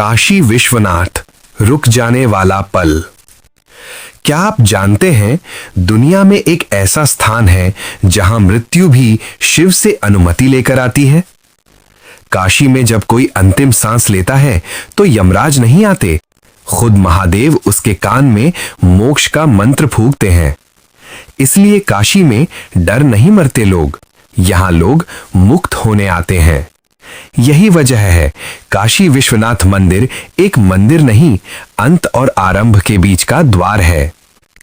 काशी विश्वनाथ, रुक जाने वाला पल। क्या आप जानते हैं, दुनिया में एक ऐसा स्थान है जहां मृत्यु भी शिव से अनुमति लेकर आती है। काशी में जब कोई अंतिम सांस लेता है तो यमराज नहीं आते, खुद महादेव उसके कान में मोक्ष का मंत्र फूंकते हैं। इसलिए काशी में डर नहीं मरते लोग, यहां लोग मुक्त होने आते हैं। यही वजह है काशी विश्वनाथ मंदिर एक मंदिर नहीं, अंत और आरंभ के बीच का द्वार है।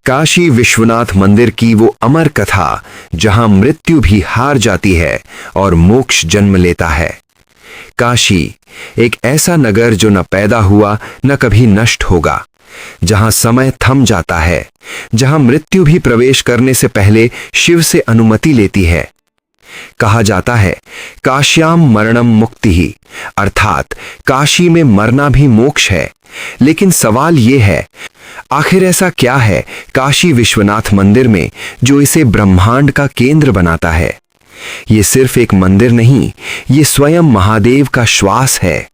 काशी विश्वनाथ मंदिर की वो अमर कथा जहां मृत्यु भी हार जाती है और मोक्ष जन्म लेता है। काशी एक ऐसा नगर जो न पैदा हुआ न कभी नष्ट होगा, जहां समय थम जाता है, जहां मृत्यु भी प्रवेश करने से पहले शिव से अनुमति लेती है। कहा जाता है काश्याम मरणम मुक्ति ही, अर्थात काशी में मरना भी मोक्ष है। लेकिन सवाल यह है, आखिर ऐसा क्या है काशी विश्वनाथ मंदिर में जो इसे ब्रह्मांड का केंद्र बनाता है? ये सिर्फ एक मंदिर नहीं, ये स्वयं महादेव का श्वास है।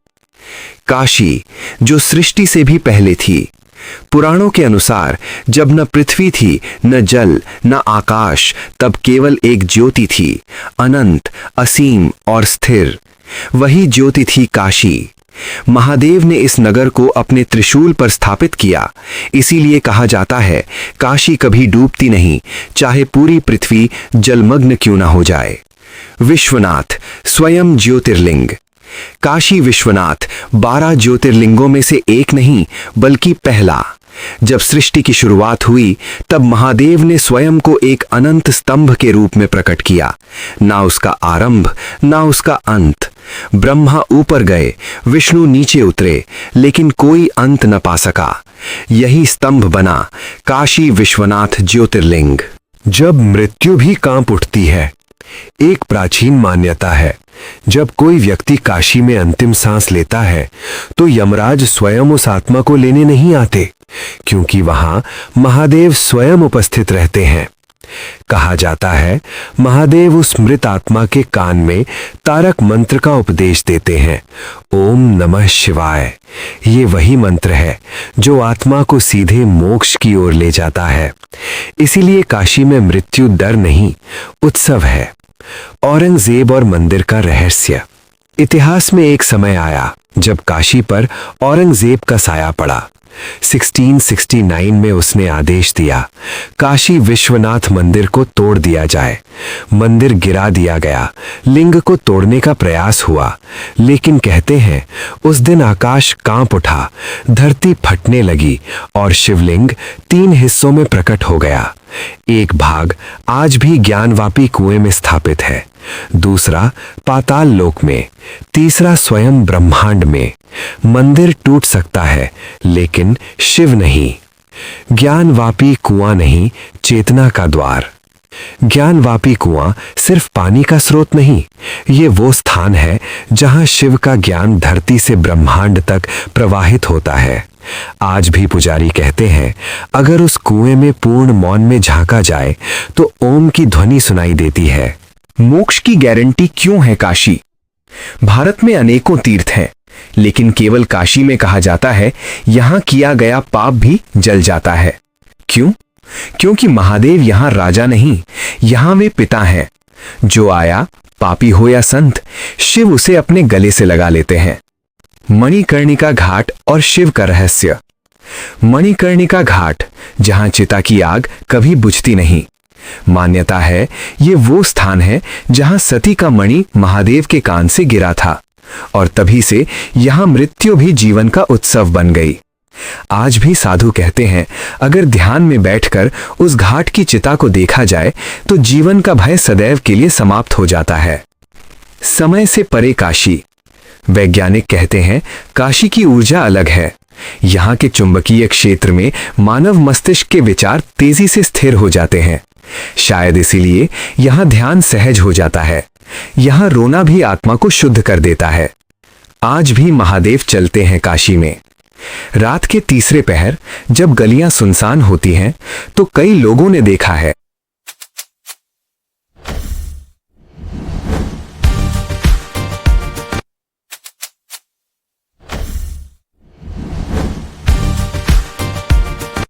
काशी जो सृष्टि से भी पहले थी। पुराणों के अनुसार जब न पृथ्वी थी, न जल, न आकाश, तब केवल एक ज्योति थी, अनंत, असीम और स्थिर। वही ज्योति थी काशी। महादेव ने इस नगर को अपने त्रिशूल पर स्थापित किया। इसीलिए कहा जाता है काशी कभी डूबती नहीं, चाहे पूरी पृथ्वी जलमग्न क्यों ना हो जाए। विश्वनाथ स्वयं ज्योतिर्लिंग। काशी विश्वनाथ 12 ज्योतिर्लिंगों में से एक नहीं, बल्कि पहला। जब सृष्टि की शुरुआत हुई तब महादेव ने स्वयं को एक अनंत स्तंभ के रूप में प्रकट किया। ना उसका आरंभ, ना उसका अंत। ब्रह्मा ऊपर गए, विष्णु नीचे उतरे, लेकिन कोई अंत न पा सका। यही स्तंभ बना काशी विश्वनाथ ज्योतिर्लिंग। जब मृत्यु भी कांप उठती है। एक प्राचीन मान्यता है, जब कोई व्यक्ति काशी में अंतिम सांस लेता है तो यमराज स्वयं उस आत्मा को लेने नहीं आते, क्योंकि वहां महादेव स्वयं उपस्थित रहते हैं। कहा जाता है महादेव उस मृत आत्मा के कान में तारक मंत्र का उपदेश देते हैं, ओम नमः शिवाय। ये वही मंत्र है जो आत्मा को सीधे मोक्ष की ओर ले जाता है। इसीलिए काशी में मृत्यु डर नहीं, उत्सव है। औरंगजेब और मंदिर का रहस्य। इतिहास में एक समय आया जब काशी पर औरंगजेब का साया पड़ा। 1669 में उसने आदेश दिया काशी विश्वनाथ मंदिर को तोड़ दिया जाए। मंदिर गिरा दिया गया, लिंग को तोड़ने का प्रयास हुआ, लेकिन कहते हैं उस दिन आकाश कांप उठा, धरती फटने लगी और शिवलिंग 3 हिस्सों में प्रकट हो गया। एक भाग आज भी ज्ञानवापी कुएं में स्थापित है, दूसरा पाताल लोक में, तीसरा स्वयं ब्रह्मांड में। मंदिर टूट सकता है लेकिन शिव नहीं। ज्ञानवापी कुआं नहीं, चेतना का द्वार। ज्ञानवापी कुआं सिर्फ पानी का स्रोत नहीं, ये वो स्थान है जहां शिव का ज्ञान धरती से ब्रह्मांड तक प्रवाहित होता है। आज भी पुजारी कहते हैं अगर उस कुएं में पूर्ण मौन में झांका जाए तो ओम की ध्वनि सुनाई देती है। मोक्ष की गारंटी क्यों है काशी? भारत में अनेकों तीर्थ हैं, लेकिन केवल काशी में कहा जाता है यहां किया गया पाप भी जल जाता है। क्यों? क्योंकि महादेव यहां राजा नहीं, यहां वे पिता हैं। जो आया, पापी हो या संत, शिव उसे अपने गले से लगा लेते हैं। मणिकर्णिका घाट और शिव का रहस्य। मणिकर्णिका घाट जहां चिता की आग कभी बुझती नहीं। मान्यता है ये वो स्थान है जहां सती का मणि महादेव के कान से गिरा था और तभी से यहां मृत्यु भी जीवन का उत्सव बन गई। आज भी साधु कहते हैं अगर ध्यान में बैठकर उस घाट की चिता को देखा जाए तो जीवन का भय सदैव के लिए समाप्त हो जाता है। समय से परे काशी। वैज्ञानिक कहते हैं काशी की ऊर्जा अलग है। यहाँ के चुंबकीय क्षेत्र में मानव मस्तिष्क के विचार तेजी से स्थिर हो जाते हैं। शायद इसीलिए यहाँ ध्यान सहज हो जाता है। यहाँ रोना भी आत्मा को शुद्ध कर देता है। आज भी महादेव चलते हैं काशी में। रात के तीसरे पहर जब गलियां सुनसान होती हैं तो कई लोगों ने देखा है